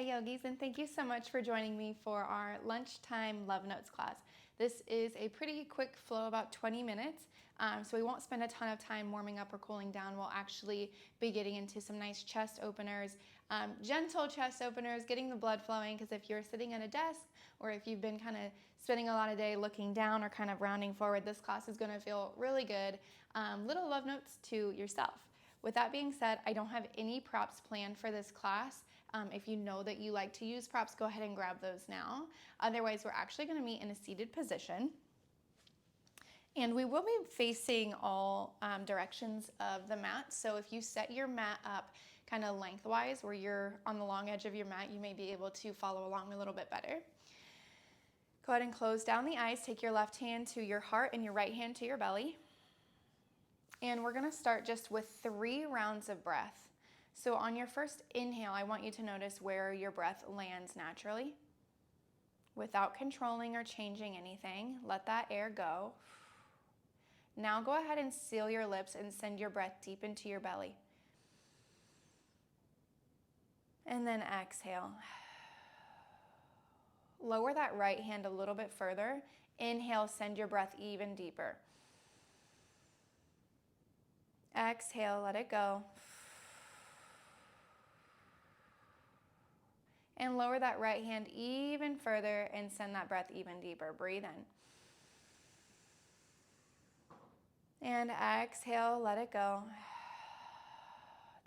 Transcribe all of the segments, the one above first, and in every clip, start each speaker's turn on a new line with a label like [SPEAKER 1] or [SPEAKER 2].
[SPEAKER 1] Hey yogis, and thank you so much for joining me for our lunchtime love notes class. This is a pretty quick flow, about 20 minutes, so we won't spend a ton of time warming up or cooling down. We'll actually be getting into some nice chest openers, gentle chest openers, getting the blood flowing, because if you're sitting at a desk or if you've been kind of spending a lot of day looking down or kind of rounding forward, this class is going to feel really good. Little love notes to yourself. With that being said, I don't have any props planned for this class. If you know that you like to use props, go ahead and grab those now. Otherwise, we're actually going to meet in a seated position. And we will be facing all directions of the mat. So if you set your mat up kind of lengthwise where you're on the long edge of your mat, you may be able to follow along a little bit better. Go ahead and close down the eyes. Take your left hand to your heart and your right hand to your belly. And we're going to start just with 3 rounds of breath. So on your first inhale, I want you to notice where your breath lands naturally without controlling or changing anything. Let that air go. Now go ahead and seal your lips and send your breath deep into your belly. And then exhale. Lower that right hand a little bit further. Inhale, send your breath even deeper. Exhale, let it go. And lower that right hand even further and send that breath even deeper. Breathe in. And exhale, let it go.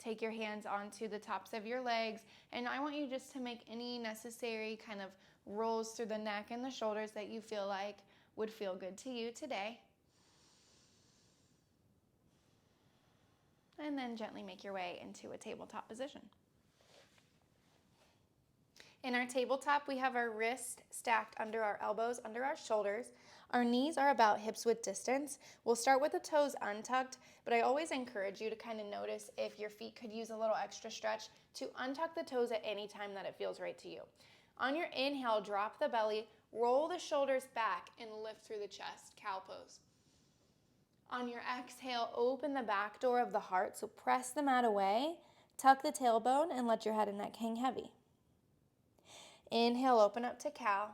[SPEAKER 1] Take your hands onto the tops of your legs, and I want you just to make any necessary kind of rolls through the neck and the shoulders that you feel like would feel good to you today. And then gently make your way into a tabletop position. In our tabletop, we have our wrists stacked under our elbows, under our shoulders. Our knees are about hips width distance. We'll start with the toes untucked, but I always encourage you to kind of notice if your feet could use a little extra stretch to untuck the toes at any time that it feels right to you. On your inhale, drop the belly, roll the shoulders back, and lift through the chest, cow pose. On your exhale, open the back door of the heart, so press the mat away, tuck the tailbone, and let your head and neck hang heavy. Inhale, open up to cow.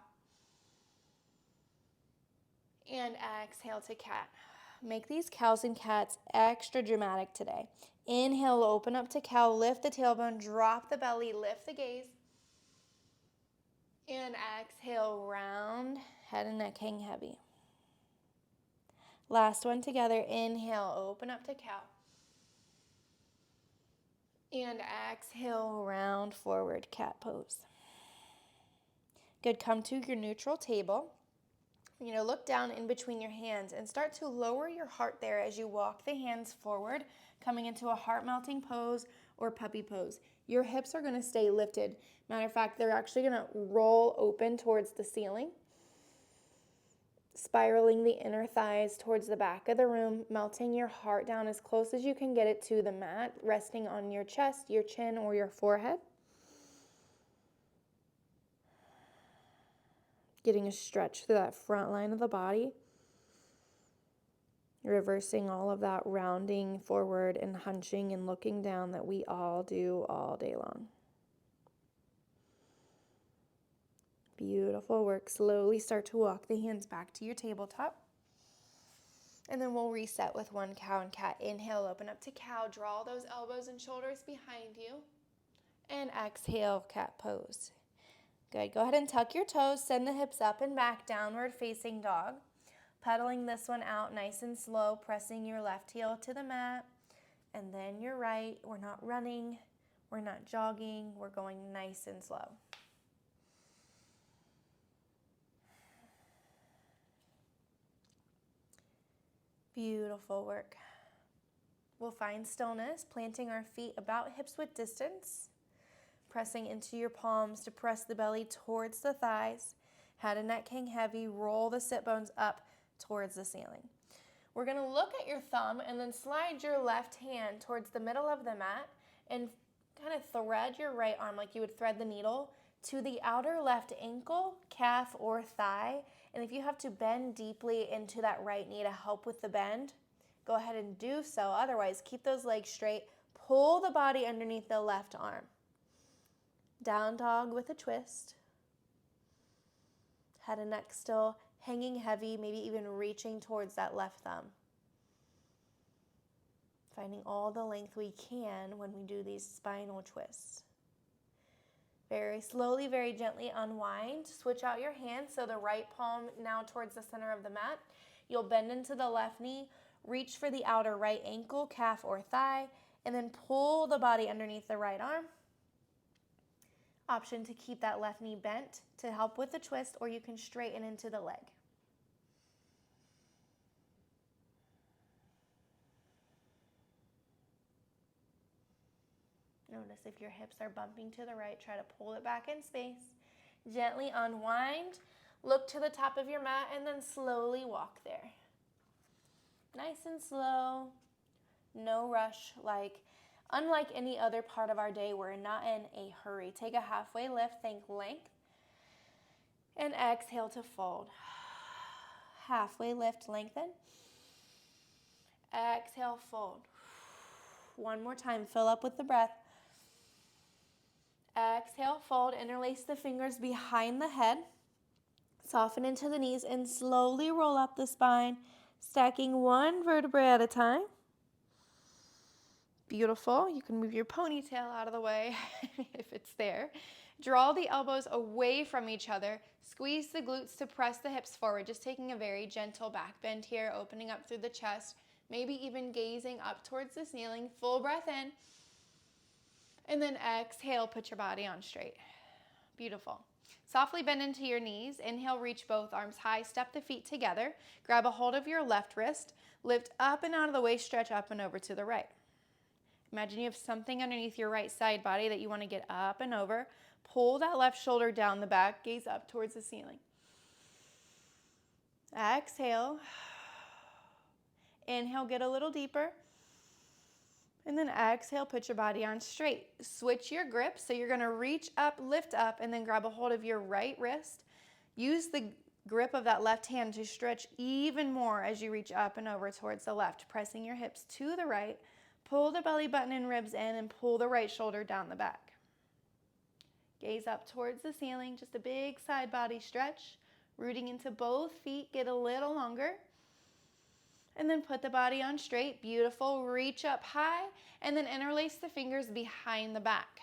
[SPEAKER 1] And exhale to cat. Make these cows and cats extra dramatic today. Inhale, open up to cow, lift the tailbone, drop the belly, lift the gaze. And exhale, round, head and neck hang heavy. Last one together. Inhale, open up to cow. And exhale, round forward, cat pose. Good, come to your neutral table. Look down in between your hands and start to lower your heart there as you walk the hands forward, coming into a heart-melting pose or puppy pose. Your hips are going to stay lifted. Matter of fact, they're actually going to roll open towards the ceiling, spiraling the inner thighs towards the back of the room, melting your heart down as close as you can get it to the mat, resting on your chest, your chin, or your forehead. Getting a stretch through that front line of the body. Reversing all of that rounding forward and hunching and looking down that we all do all day long. Beautiful work. Slowly start to walk the hands back to your tabletop. And then we'll reset with one cow and cat. Inhale, open up to cow. Draw those elbows and shoulders behind you. And exhale, cat pose. Good. Go ahead and tuck your toes. Send the hips up and back, downward facing dog. Pedaling this one out nice and slow, pressing your left heel to the mat. And then your right. We're not running. We're not jogging. We're going nice and slow. Beautiful work. We'll find stillness, planting our feet about hips width distance. Pressing into your palms to press the belly towards the thighs. Head and neck hang heavy. Roll the sit bones up towards the ceiling. We're going to look at your thumb and then slide your left hand towards the middle of the mat and kind of thread your right arm like you would thread the needle to the outer left ankle, calf, or thigh. And if you have to bend deeply into that right knee to help with the bend, go ahead and do so. Otherwise, keep those legs straight. Pull the body underneath the left arm.
[SPEAKER 2] Down dog with a twist. Head and neck still hanging heavy, maybe even reaching towards that left thumb. Finding all the length we can when we do these spinal twists. Very slowly, very gently unwind. Switch out your hands, so the right palm now towards the center of the mat. You'll bend into the left knee, reach for the outer right ankle, calf, or thigh, and then pull the body underneath the right arm. Option to keep that left knee bent to help with the twist, or you can straighten into the leg. Notice if your hips are bumping to the right, try to pull it back in space. Gently unwind, look to the top of your mat, and then slowly walk there. Nice and slow, no rush. Unlike any other part of our day, we're not in a hurry. Take a halfway lift, think length, and exhale to fold. Halfway lift, lengthen. Exhale, fold. One more time, fill up with the breath. Exhale, fold, interlace the fingers behind the head. Soften into the knees and slowly roll up the spine, stacking one vertebrae at a time. Beautiful. You can move your ponytail out of the way if it's there. Draw the elbows away from each other. Squeeze the glutes to press the hips forward, just taking a very gentle back bend here, opening up through the chest, maybe even gazing up towards the ceiling. Full breath in. And then exhale, put your body on straight. Beautiful. Softly bend into your knees. Inhale, reach both arms high. Step the feet together. Grab a hold of your left wrist. Lift up and out of the way. Stretch up and over to the right. Imagine you have something underneath your right side body that you want to get up and over. Pull that left shoulder down the back. Gaze up towards the ceiling. Exhale. Inhale, get a little deeper. And then exhale, put your body on straight. Switch your grip. So you're going to reach up, lift up, and then grab a hold of your right wrist. Use the grip of that left hand to stretch even more as you reach up and over towards the left, pressing your hips to the right. Pull the belly button and ribs in and pull the right shoulder down the back. Gaze up towards the ceiling, just a big side body stretch. Rooting into both feet, get a little longer. And then put the body on straight. Beautiful. Reach up high and then interlace the fingers behind the back.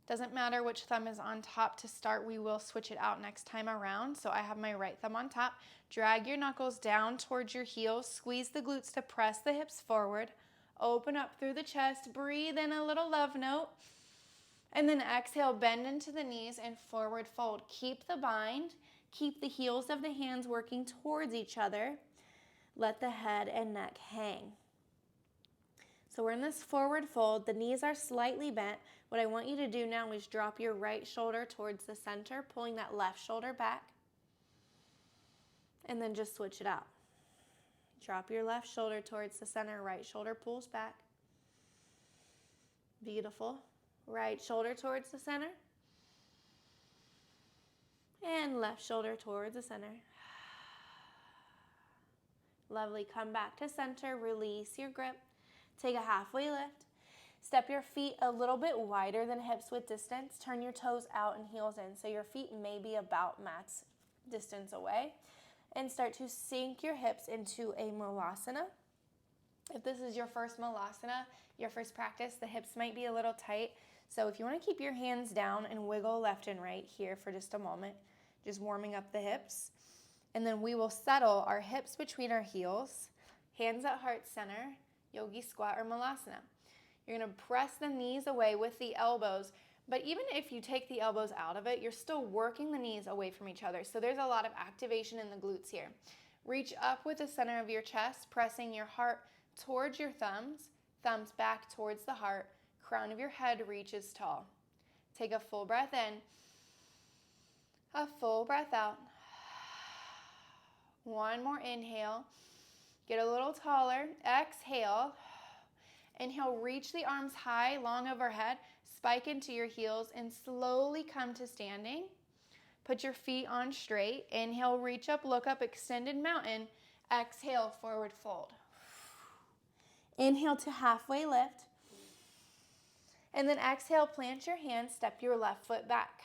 [SPEAKER 2] Doesn't matter which thumb is on top to start. We will switch it out next time around. So I have my right thumb on top. Drag your knuckles down towards your heels. Squeeze the glutes to press the hips forward. Open up through the chest. Breathe in a little love note. And then exhale, bend into the knees and forward fold. Keep the bind. Keep the heels of the hands working towards each other. Let the head and neck hang. So we're in this forward fold. The knees are slightly bent. What I want you to do now is drop your right shoulder towards the center, pulling that left shoulder back. And then just switch it out. Drop your left shoulder towards the center, right shoulder pulls back. Beautiful. Right shoulder towards the center. And left shoulder towards the center. Lovely. Come back to center. Release your grip. Take a halfway lift. Step your feet a little bit wider than hips width distance. Turn your toes out and heels in. So your feet may be about mat's distance away. And start to sink your hips into a malasana. If this is your first malasana, your first practice, the hips might be a little tight. So if you want to keep your hands down and wiggle left and right here for just a moment, just warming up the hips. And then we will settle our hips between our heels, hands at heart center, yogi squat or malasana. You're going to press the knees away with the elbows, but even if you take the elbows out of it, you're still working the knees away from each other. So there's a lot of activation in the glutes here. Reach up with the center of your chest, pressing your heart towards your thumbs, thumbs back towards the heart, crown of your head reaches tall. Take a full breath in, a full breath out. One more inhale. Get a little taller. Exhale. Inhale, reach the arms high, long overhead. Spike into your heels and slowly come to standing. Put your feet on straight. Inhale, reach up, look up, extended mountain. Exhale, forward fold. Inhale to halfway lift. And then exhale, plant your hands, step your left foot back.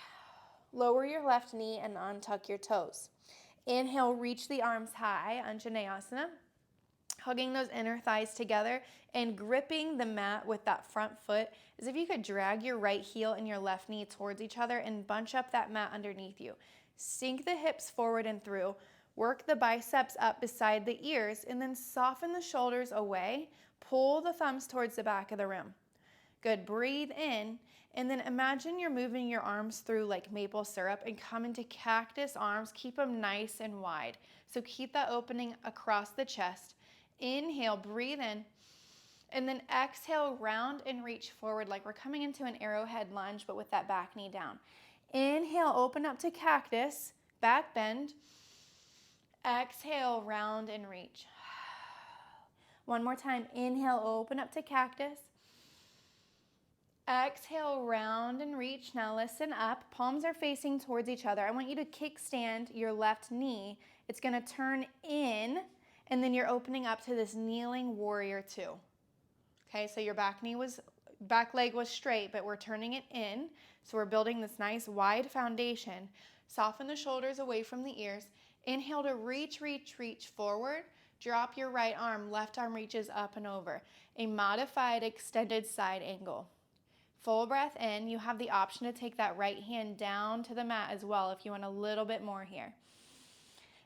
[SPEAKER 2] Lower your left knee and untuck your toes. Inhale, reach the arms high, Anjaneyasana. Hugging those inner thighs together and gripping the mat with that front foot as if you could drag your right heel and your left knee towards each other and bunch up that mat underneath you. Sink the hips forward and through. Work the biceps up beside the ears and then soften the shoulders away. Pull the thumbs towards the back of the room. Good. Breathe in and then imagine you're moving your arms through like maple syrup and come into cactus arms. Keep them nice and wide. So keep that opening across the chest. Inhale, breathe in, and then exhale, round and reach forward like we're coming into an arrowhead lunge, but with that back knee down. Inhale, open up to cactus, back bend. Exhale, round and reach. One more time. Inhale, open up to cactus. Exhale, round and reach. Now listen up. Palms are facing towards each other. I want you to kickstand your left knee. It's going to turn in. And then you're opening up to this kneeling warrior two. Okay, so your back leg was straight, but we're turning it in. So we're building this nice wide foundation. Soften the shoulders away from the ears. Inhale to reach, reach, reach forward. Drop your right arm. Left arm reaches up and over. A modified extended side angle. Full breath in. You have the option to take that right hand down to the mat as well if you want a little bit more here.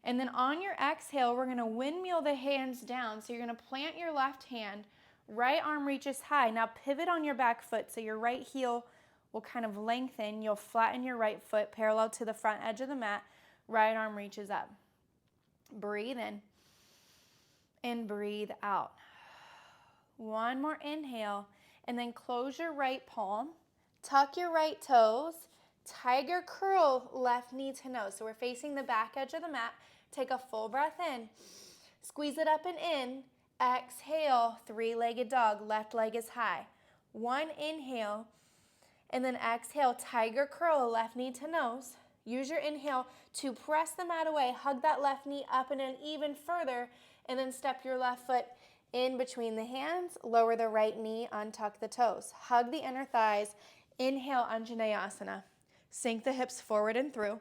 [SPEAKER 2] And then on your exhale, we're going to windmill the hands down. So you're going to plant your left hand, right arm reaches high. Now pivot on your back foot so your right heel will kind of lengthen. You'll flatten your right foot parallel to the front edge of the mat. Right arm reaches up. Breathe in and breathe out. One more inhale and then close your right palm. Tuck your right toes. Tiger curl left knee to nose. So we're facing the back edge of the mat. Take a full breath in. Squeeze it up and in. Exhale, three-legged dog. Left leg is high. One inhale. And then exhale, tiger curl, left knee to nose. Use your inhale to press the mat away. Hug that left knee up and in even further. And then step your left foot in between the hands. Lower the right knee. Untuck the toes. Hug the inner thighs. Inhale, Anjaneyasana. Sink the hips forward and through.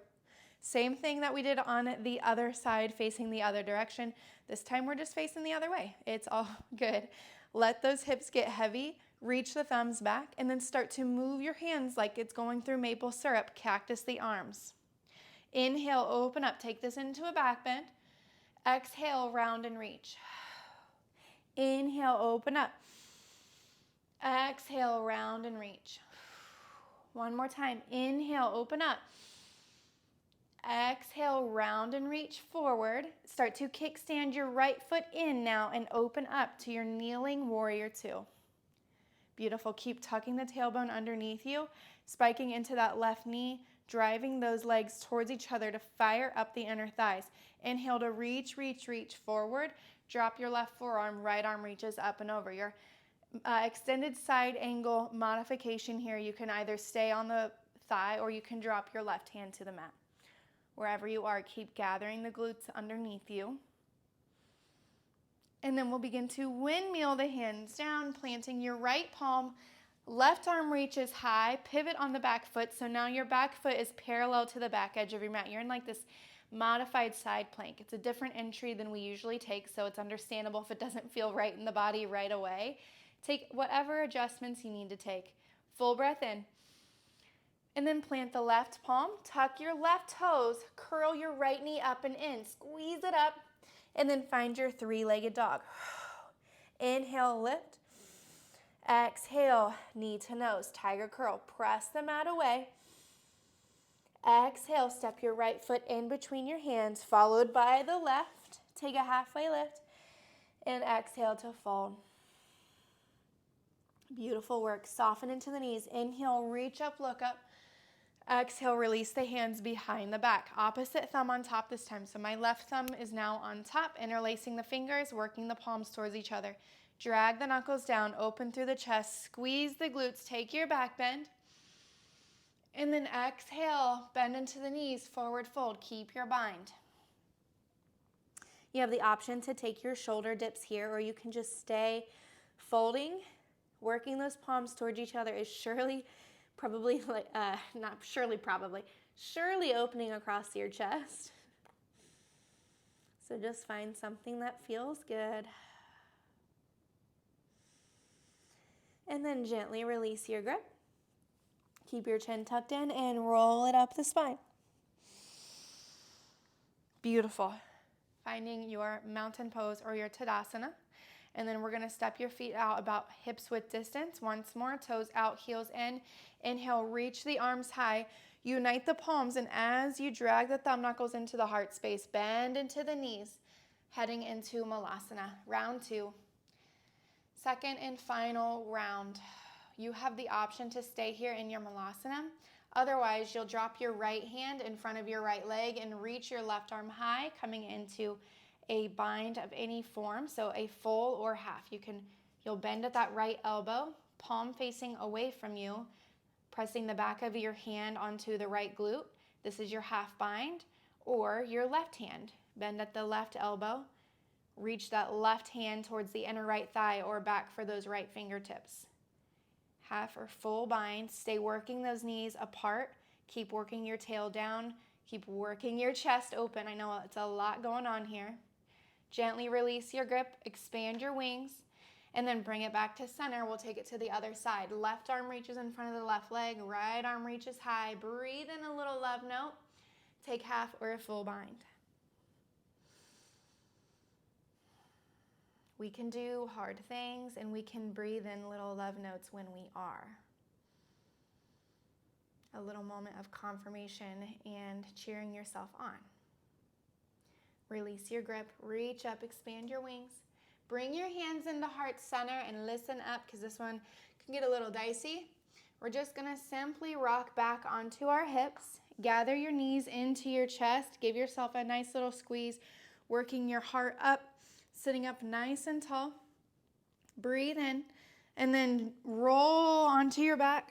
[SPEAKER 2] Same thing that we did on the other side, facing the other direction. This time we're just facing the other way. It's all good. Let those hips get heavy. Reach the thumbs back and then start to move your hands like it's going through maple syrup. Cactus the arms. Inhale, open up. Take this into a back bend. Exhale, round and reach. Inhale, open up. Exhale, round and reach. One more time. Inhale, open up. Exhale, round and reach forward. Start to kickstand your right foot in now and open up to your kneeling warrior two. Beautiful. Keep tucking the tailbone underneath you, spiking into that left knee, driving those legs towards each other to fire up the inner thighs. Inhale to reach, reach, reach forward. Drop your left forearm, right arm reaches up and over. Your extended side angle modification here. You can either stay on the thigh or you can drop your left hand to the mat. Wherever you are, keep gathering the glutes underneath you. And then we'll begin to windmill the hands down, planting your right palm. Left arm reaches high, pivot on the back foot. So now your back foot is parallel to the back edge of your mat. You're in like this modified side plank. It's a different entry than we usually take, so it's understandable if it doesn't feel right in the body right away. Take whatever adjustments you need to take. Full breath in. And then plant the left palm, tuck your left toes, curl your right knee up and in, squeeze it up, and then find your three-legged dog. Inhale, lift. Exhale, knee to nose, tiger curl. Press the mat away. Exhale, step your right foot in between your hands, followed by the left. Take a halfway lift, and exhale to fold. Beautiful work. Soften into the knees. Inhale, reach up, look up. Exhale, release the hands behind the back. Opposite thumb on top this time. So my left thumb is now on top, interlacing the fingers, working the palms towards each other. Drag the knuckles down, open through the chest, squeeze the glutes, take your back bend. And then exhale, bend into the knees, forward fold, keep your bind. You have the option to take your shoulder dips here, or you can just stay folding Working those palms towards each other is surely opening across your chest. So just find something that feels good. And then gently release your grip. Keep your chin tucked in and roll it up the spine. Beautiful. Finding your mountain pose or your Tadasana. And then we're going to step your feet out about hips width distance. Once more, toes out, heels in. Inhale, reach the arms high. Unite the palms, and as you drag the thumb knuckles into the heart space, bend into the knees, heading into Malasana. Round 2. Second and final round. You have the option to stay here in your Malasana. Otherwise, you'll drop your right hand in front of your right leg and reach your left arm high, coming into a bind of any form, so a full or half. You'll bend at that right elbow, palm facing away from you, pressing the back of your hand onto the right glute. This is your half bind. Or your left hand, bend at the left elbow, reach that left hand towards the inner right thigh or back for those right fingertips. Half or full bind. Stay working those knees apart. Keep working your tail down. Keep working your chest open. I know it's a lot going on here. Gently release your grip, expand your wings, and then bring it back to center. We'll take it to the other side. Left arm reaches in front of the left leg, right arm reaches high. Breathe in a little love note. Take half or a full bind. We can do hard things, and we can breathe in little love notes when we are. A little moment of confirmation and cheering yourself on. Release your grip, reach up, expand your wings. Bring your hands into heart center and listen up, because this one can get a little dicey. We're just going to simply rock back onto our hips. Gather your knees into your chest. Give yourself a nice little squeeze, working your heart up, sitting up nice and tall. Breathe in, and then roll onto your back.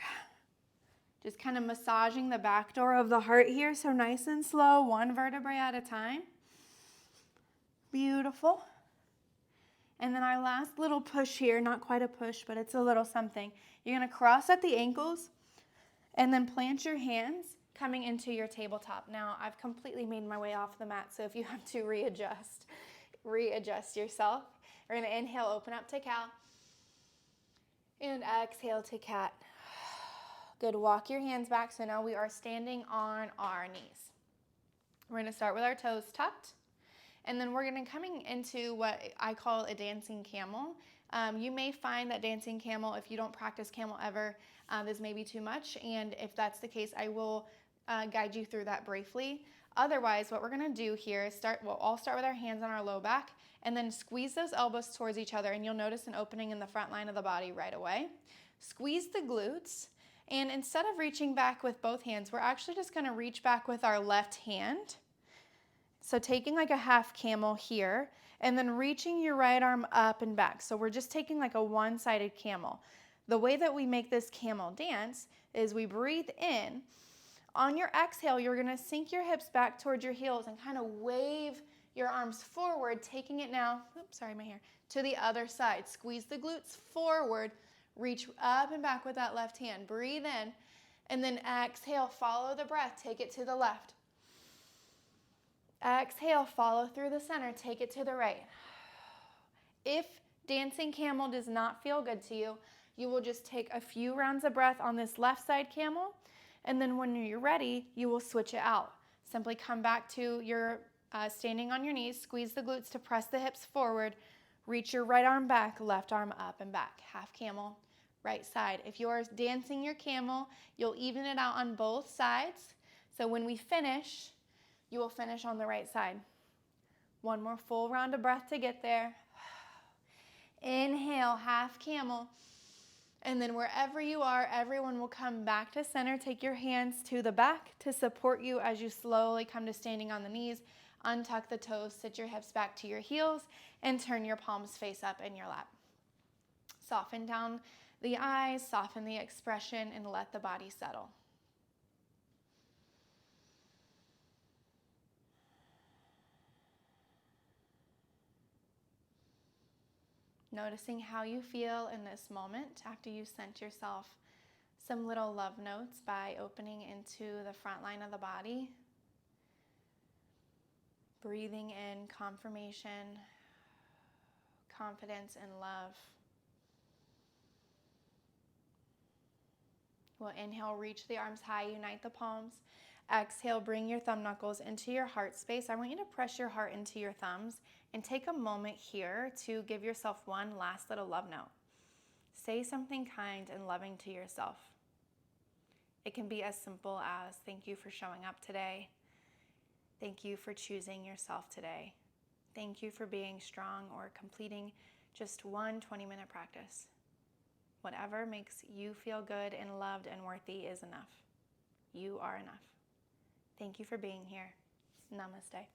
[SPEAKER 2] Just kind of massaging the back door of the heart here, so nice and slow, one vertebrae at a time. Beautiful. And then our last little push here, not quite a push, but it's a little something. You're going to cross at the ankles and then plant your hands coming into your tabletop. Now, I've completely made my way off the mat, so if you have to readjust yourself. We're going to inhale, open up to cow, and exhale to cat. Good. Walk your hands back. So now we are standing on our knees. We're going to start with our toes tucked. And then we're going to coming into what I call a dancing camel. You may find that dancing camel, if you don't practice camel ever, is maybe too much. And if that's the case, I will guide you through that briefly. Otherwise, what we're going to do here is I'll start with our hands on our low back and then squeeze those elbows towards each other. And you'll notice an opening in the front line of the body right away. Squeeze the glutes. And instead of reaching back with both hands, we're actually just going to reach back with our left hand. So taking like a half camel here, and then reaching your right arm up and back. So we're just taking like a one-sided camel. The way that we make this camel dance is we breathe in. On your exhale, you're going to sink your hips back towards your heels and kind of wave your arms forward, taking it now, to the other side. Squeeze the glutes forward, reach up and back with that left hand. Breathe in, and then exhale, follow the breath, take it to the left. Exhale, follow through the center, take it to the right. If dancing camel does not feel good to you, you will just take a few rounds of breath on this left side camel, and then when you're ready, you will switch it out. Simply come back to your standing on your knees, squeeze the glutes to press the hips forward, reach your right arm back, left arm up and back. Half camel, right side. If you're dancing your camel, you'll even it out on both sides. So when we finish, you will finish on the right side. One more full round of breath to get there. Inhale, half camel. And then wherever you are, everyone will come back to center. Take your hands to the back to support you as you slowly come to standing on the knees. Untuck the toes, sit your hips back to your heels, and turn your palms face up in your lap. Soften down the eyes, soften the expression, and let the body settle.
[SPEAKER 1] Noticing how you feel in this moment after you sent yourself some little love notes by opening into the front line of the body. Breathing in confirmation, confidence, and love. We'll inhale, reach the arms high, unite the palms. Exhale, bring your thumb knuckles into your heart space. I want you to press your heart into your thumbs and take a moment here to give yourself one last little love note. Say something kind and loving to yourself. It can be as simple as, thank you for showing up today. Thank you for choosing yourself today. Thank you for being strong, or completing just one 20-minute practice. Whatever makes you feel good and loved and worthy is enough. You are enough. Thank you for being here. Namaste.